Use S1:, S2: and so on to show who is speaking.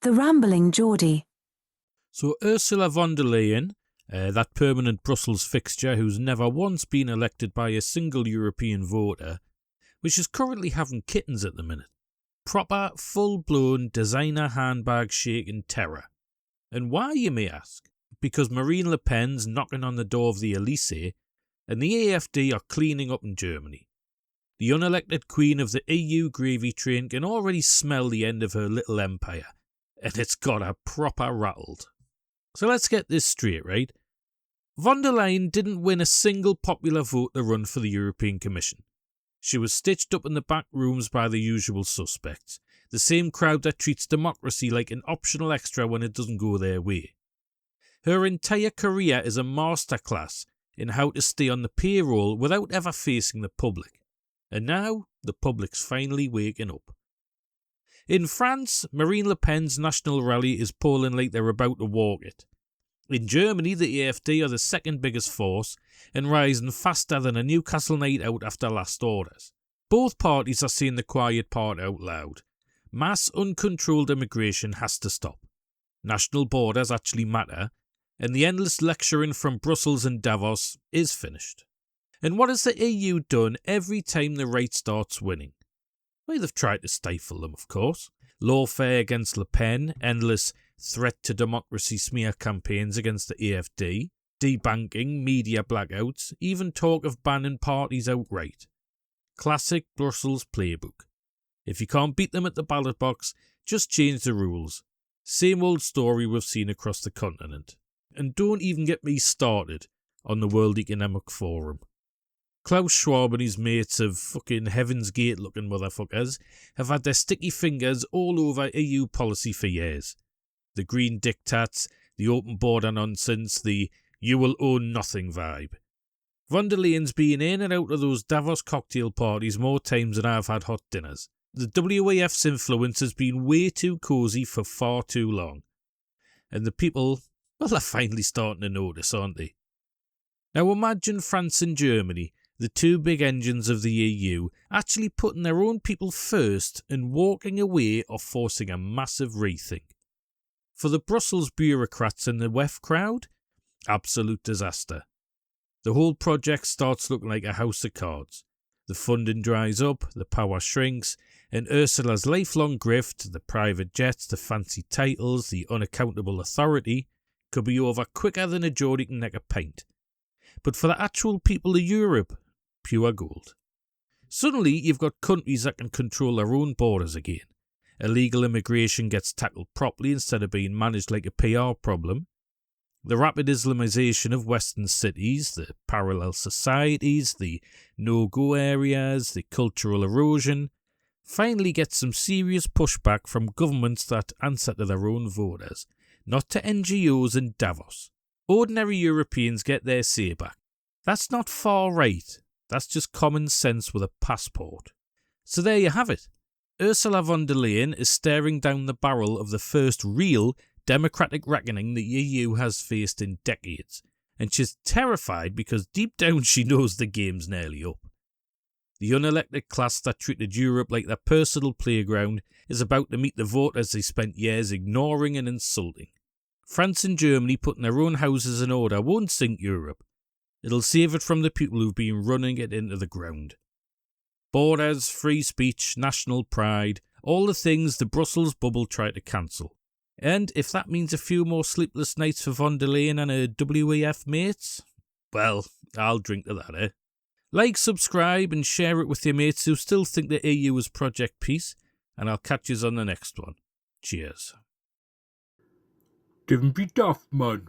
S1: The Rambling Geordie.
S2: So Ursula von der Leyen, that permanent Brussels fixture who's never once been elected by a single European voter, which is currently having kittens at the minute. Proper, full-blown designer handbag shaking terror. And why, you may ask? Because Marine Le Pen's knocking on the door of the Elysee, and the AfD are cleaning up in Germany. The unelected queen of the EU gravy train can already smell the end of her little empire, and it's got her proper rattled. So let's get this straight, right? Von der Leyen didn't win a single popular vote to run for the European Commission. She was stitched up in the back rooms by the usual suspects, the same crowd that treats democracy like an optional extra when it doesn't go their way. Her entire career is a masterclass in how to stay on the payroll without ever facing the public. And now, the public's finally waking up. In France, Marine Le Pen's national rally is polling like they're about to walk it. In Germany, the AfD are the second biggest force and rising faster than a Newcastle night out after last orders. Both parties are saying the quiet part out loud. Mass uncontrolled immigration has to stop. National borders actually matter, and the endless lecturing from Brussels and Davos is finished. And what has the EU done every time the right starts winning? Well, they've tried to stifle them, of course. Lawfare against Le Pen, endless threat to democracy smear campaigns against the AfD, debanking, media blackouts, even talk of banning parties outright. Classic Brussels playbook. If you can't beat them at the ballot box, just change the rules. Same old story we've seen across the continent. And don't even get me started on the World Economic Forum. Klaus Schwab and his mates of fucking Heaven's Gate looking motherfuckers have had their sticky fingers all over EU policy for years. The green diktats, the open border nonsense, the you will own nothing vibe. Von der Leyen's been in and out of those Davos cocktail parties more times than I've had hot dinners. The WEF's influence has been way too cosy for far too long. And the people, well, they're finally starting to notice, aren't they? Now imagine France and Germany, the two big engines of the EU, actually putting their own people first and walking away or forcing a massive rethink. For the Brussels bureaucrats and the WEF crowd, absolute disaster. The whole project starts looking like a house of cards. The funding dries up, the power shrinks, and Ursula's lifelong grift, the private jets, the fancy titles, the unaccountable authority, could be over quicker than a Geordie can neck a pint. But for the actual people of Europe, pure gold. Suddenly, you've got countries that can control their own borders again. Illegal immigration gets tackled properly instead of being managed like a PR problem. The rapid Islamisation of Western cities, the parallel societies, the no-go areas, the cultural erosion, finally gets some serious pushback from governments that answer to their own voters, not to NGOs in Davos. Ordinary Europeans get their say back. That's not far right. That's just common sense with a passport. So there you have it. Ursula von der Leyen is staring down the barrel of the first real democratic reckoning the EU has faced in decades, and she's terrified because deep down she knows the game's nearly up. The unelected class that treated Europe like their personal playground is about to meet the voters they spent years ignoring and insulting. France and Germany putting their own houses in order won't sink Europe. It'll save it from the people who've been running it into the ground. Borders, free speech, national pride, all the things the Brussels bubble tried to cancel. And if that means a few more sleepless nights for von der Leyen and her WEF mates, well, I'll drink to that, eh? Like, subscribe and share it with your mates who still think the EU is Project Peace, and I'll catch you on the next one. Cheers.
S3: Don't be daft, man.